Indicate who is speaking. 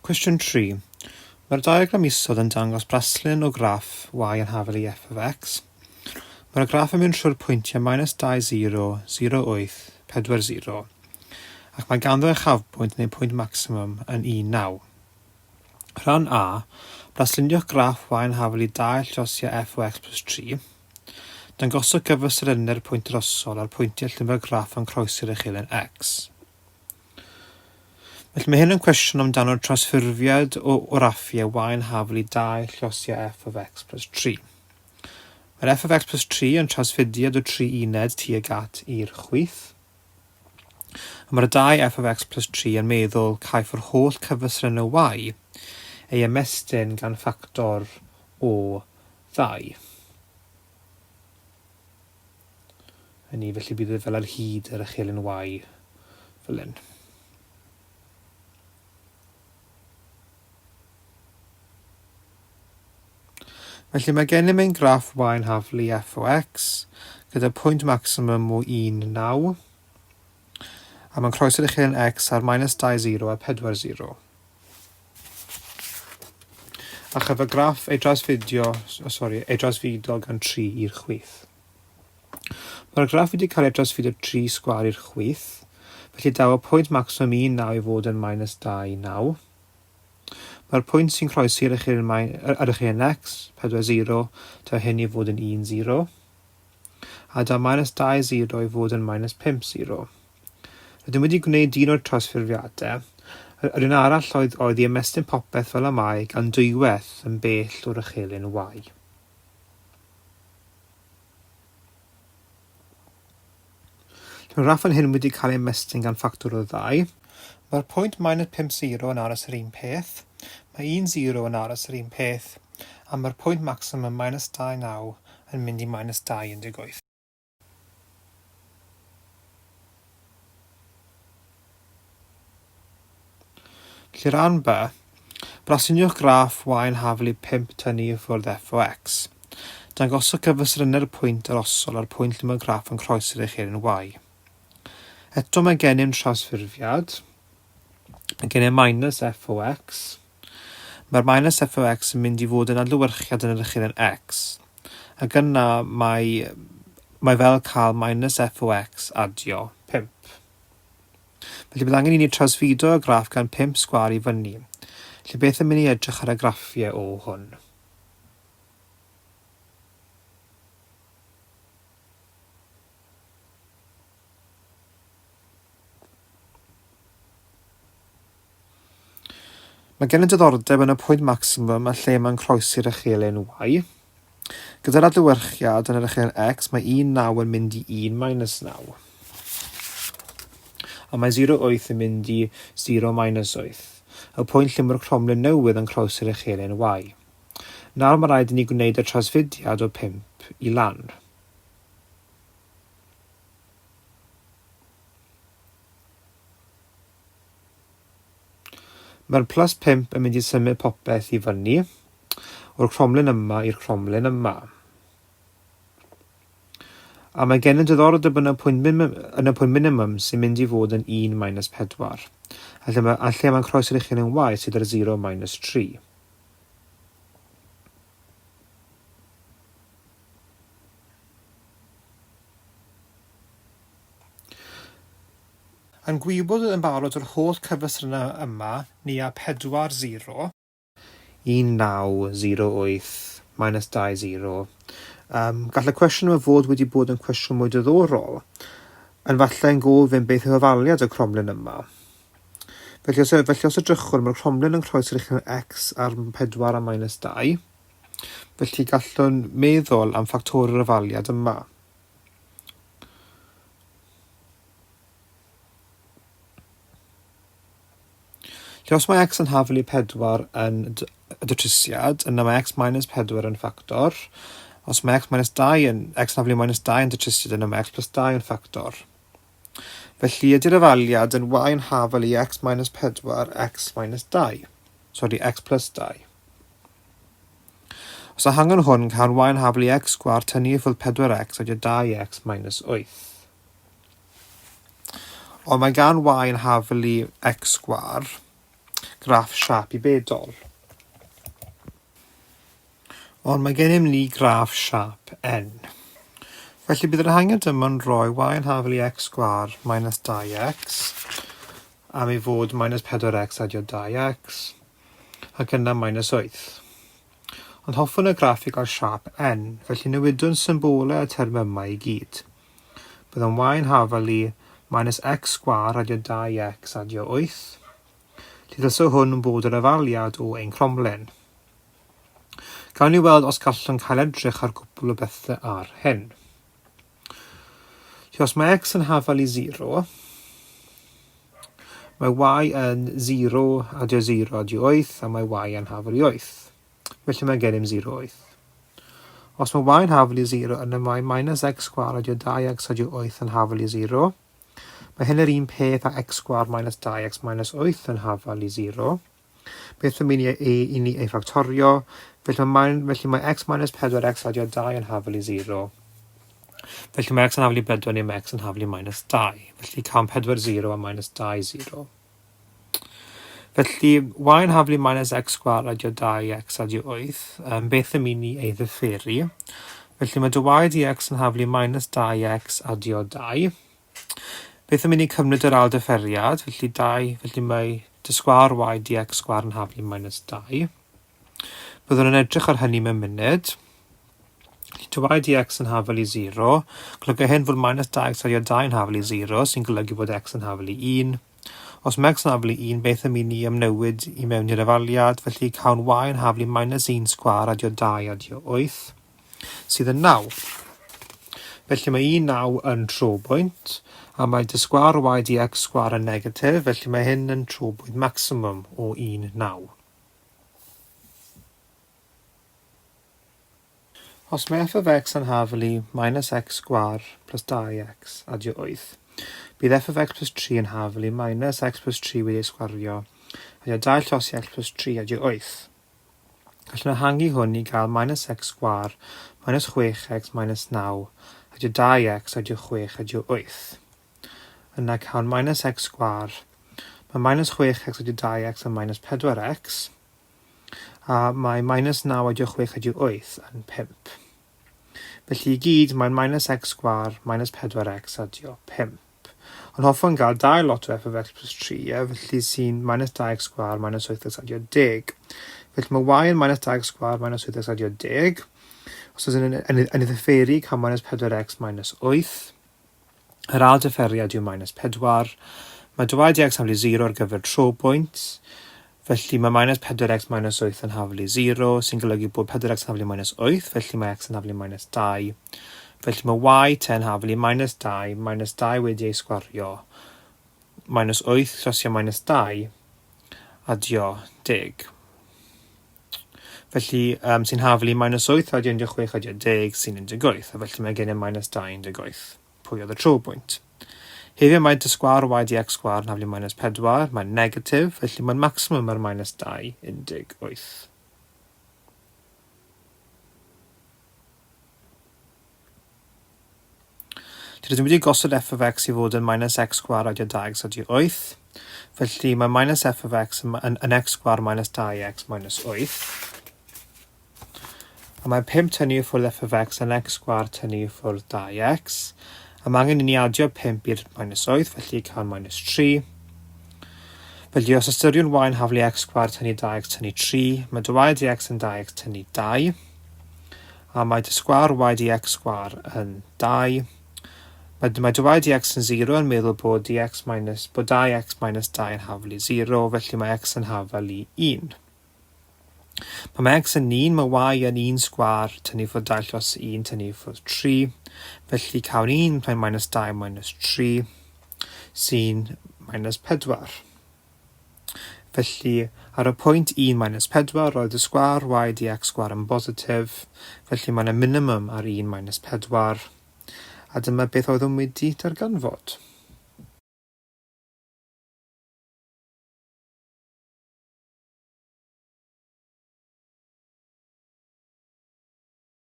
Speaker 1: Cwestiwn 3. Mae'r diagram isod yn dangos braslun o graff y yn hafel i f of x. Mae'r graff yn mynd trwy'r pwyntiau -2, 0, 0, 8, 4, 0, ac mae ganddo eich chafbwynt neu pwynt maximum yn 1, 9. Rhan A, brasluniwch graff y yn hafel i 2 llosiau f o x plus 3. Dangoswch gyfystyrennu'r pwynt rosol a'r pwyntiau lle mae'r graff yn croesi'r uchelyn x. Felly mae hyn yn cwestiwn amdano'r trawsffurfiad o raffiau y yn hafel i 2 llosiau f of x plus 3. Mae'r f of x plus 3 yn trawsffudiad o 3 uned tuag at i'r chwith. Mae'r 2 f of x plus 3 yn meddwl caiff yr holl cyfystyrennu y ei ymestyn gan ffactor o 2. Hynny felly bydd fel ar hyd yr uchelyn y fel hyn. Felly mae gennym ein graff y yn hafel i f o x gyda pwynt maximum o 1, 9 a mae'n croesi'r uchelyn x ar -2, 0 a 4, 0. A chyfa graff ei drawsfudo gan 3 i'r chwith. Mae'r graff wedi cael ei drawsfudo 3 sgwar i'r chwith, felly daw y pwynt maximum 1, 9 i fod yn -2, 9. Mae'r pwynt sy'n croesi'r uchelyn x, 4, 0, ta hyn i fod yn 1, 0. A da -2, 0 i fod yn -5, 0. Rydym wedi gwneud un o'r trawsffurfiadau. Yr un arall oedd i ymestyn popeth fel y mae gan dwywaith yn bell o'r uchelyn y. Mae'r raff yn hyn wedi cael ei ymestyn gan ffactor o 2. Mae'r pwynt -5, 0 yn aros yr un peth. Mae 1, 0 yn aros yr un peth, a mae'r pwynt maximum -2, 9 yn mynd i -2, 18. Felly ran B, brasluniwch graff y yn hafel i 5 tynnu i ffwrdd f o x. Dangoswch gyfystyrennu'r pwynt arosol a'r pwynt lle mae'r graff yn croesi'r uchelyn y. Eto mae gennym trawsffurfiad. Mae gennym -f o x. Mae'r -f o x yn mynd i fod yn adlewyrchiad yn yr uchelyn x. Ac yna mae fel cael -f o x adio 5. Felly bydd angen i ni trawsfudo y graff gan 5 sgwar i fyny. Felly beth yn mynd i edrych ar y graffiau o hwn? Mae gen y diddordeb yn y pwynt maximum a lle mae'n croesi'r uchelyn y. Gyda'r adlewyrchiad yn yr uchelyn x, mae 1, 9 yn mynd i 1 - 9. A mae 0, 8 yn mynd i 0, -8. Y pwynt lle mae'r cromlyn newydd yn croesi'r uchelyn y. Nawr mae rhaid i ni gwneud y trawsffudiad o 5 i lan. Mae'r +5 yn mynd i symud popeth i fyny, o'r cromlyn yma i'r cromlyn yma. A mae gen y diddordeb yn y pwynt minimum sy'n mynd i fod yn 1 - 4. A lle mae'n croesi'r uchelyn y sydd ar 0 - 3. Yn gwybod yn barod yr holl cyfystyrennu yma, ni a 4, 0, 1, 9, 0, 8, -2, 0. Gall y cwestiwn yma fod wedi bod yn cwestiwn mwy diddorol, yn falle yn gofyn beth yw hafaliad y cromlyn yma. Felly os edrychwn, mae'r cromlyn yn croesi'r uchelyn x ar 4 a -2. Felly gallwn meddwl am ffactorau'r hafaliad yma. Os mae x yn hafel i 4 yn y datrysiad, yna mae x - 4 yn ffactor. Os mae x yn hafel i -2 yn datrysiad, yna mae x plus 2 yn ffactor. Felly ydy'r hafaliad yn y yn hafel i x - 4, x plus 2. Os ahangon hwn, cael y yn hafel i x sgwar tynnu i ffwrdd 4x ydy 2x - 8. Ond mae gan y yn hafel i x sgwar graff siap i bedol. Ond mae gennym ni graff siap n. Felly bydd yr ehangiad yma'n rhoi y yn hafel i x sgwar minus 2x am ei fod minus 4x adio 2x ac yna minus 8. Ond hoffwn y graff i gael siap n, felly newidwn symbolau y term yma i gyd. Byddwn y yn hafel i minus x sgwar adio 2x adio 8. Lle ddylse hwn yn bod yr hafaliad o ein cromlen. Gawn ni weld os gallwn cael edrych ar gwbl o bethau ar hyn. Os mae x yn hafel i 0, mae y yn 0 adio 0 adio 8 a mae y yn hafel i 8. Felly mae gennym 0, 8. Os mae y yn hafel i 0, yna mae minus x sgwar adio 2x adio 8 yn hafel i 0. Mae hyn yr un peth â x sgwar minus 2x minus 8 yn hafel i 0. Beth yn mynd i ni ei ffactorio, felly mae x minus 4x adio 2 yn hafel i 0. Felly mae x yn hafel i 4 neu mae x yn hafel i minus 2. Felly cam 4, 0 a minus 2, 0. Felly y yn hafel i minus x sgwar adio 2x adio 8. Beth yn mynd i ei ddifferu. Felly mae dy y dx yn hafel i minus 2x adio 2. Beth yn mynd i cymryd yr aldyfferiad. Felly mae dy sgwar y dx sgwar yn hafel i minus 2. Byddwn yn edrych ar hynny mewn munud. Dy y dx yn hafel i 0. Golygu hyn fod minus 2x adio 2 yn hafel i 0, sy'n golygu bod x yn hafel i 1. Os mae x yn hafel i 1, beth yn mynd i ymnewid i mewn i'r hafaliad, felly cawn y yn hafel i minus 1 sgwar adio 2 adio 8, sydd yn 9. Felly mae 9 yn trobwynt, a mae dy sgwar y dx sgwar yn negatif, felly mae hyn yn trobwynt maximum o 1, 9. Os mae f of x yn hafel i minus x sgwar plus 2x adio 8, bydd f of x plus 3 yn hafel i minus x plus 3 wedi'i sgwario adio 2 llosi x plus 3 adio 8. Gallwn ehangu hwn i gael minus x sgwar minus 6x minus 9 adio 2x adio 6 adio 8. Yna cael minus x sgwar, mae minus 6x adio 2x yn minus 4x, a mae minus 9 adio 6 adio 8 yn 5. Felly i gyd mae'n minus x sgwar minus 4x adio 5. Ond hoffwn gael 2 lot o f of x plus 3, felly sy'n minus 2x sgwar minus 8x adio 10. Felly mae y yn minus 2x sgwar minus 8x adio 10. Os oes yn ddifferu cael minus 4x minus 8. Yr aldyfferiad yw minus 4. Mae dy dx yn hafel i 0 ar gyfer trobwynt. Felly mae minus 4x minus 8 yn hafel i 0, sy'n golygu bod 4x yn hafel i minus 8, felly mae x yn hafel i minus 2. Felly mae y yn hafel i minus 2 wedi ei sgwario, minus 8 llosio minus 2, adio 10. Felly sy'n hafel i minus 8 adio 16 adio 10 sy'n 18, a felly mae gen i minus 2 18. Pwy oedd y trobwynt? Hefyd mae dy sgwar y dx sgwar yn hafel i minus 4, mae'n negatif, felly mae'n maximum ar minus 2, 18. Rydym wedi gosod f of x i fod yn minus x sgwar adio 2x adio 8, felly mae minus f of x yn x sgwar minus 2x minus 8. A mae 5 tynnu i ffwrdd f of x yn x sgwar tynnu i ffwrdd 2x. A mae angen i ni adio 5 i'r minus 8, felly cael minus 3. Felly os ystyriwn y yn hafel i x sgwar tynnu 2x tynnu 3, mae dy dx yn 2x tynnu 2. A mae dy sgwar y dx sgwar yn 2. Mae dy dx yn 0 yn meddwl bod 2x minus 2 yn hafel i 0, felly mae x yn hafel i 1. Pan mae x yn 1, mae y yn 1 sgwar tynnu ffwrdd 2 llos 1 tynnu ffwrdd 3. Felly cawn 1 plaen minus 2 minus 3 sy'n minus 4. Felly ar y pwynt 1 minus 4 roedd y sgwar y dx sgwar yn bositif. Felly mae'n y minimum ar 1 minus 4. A dyma beth oedd yn wedi darganfod.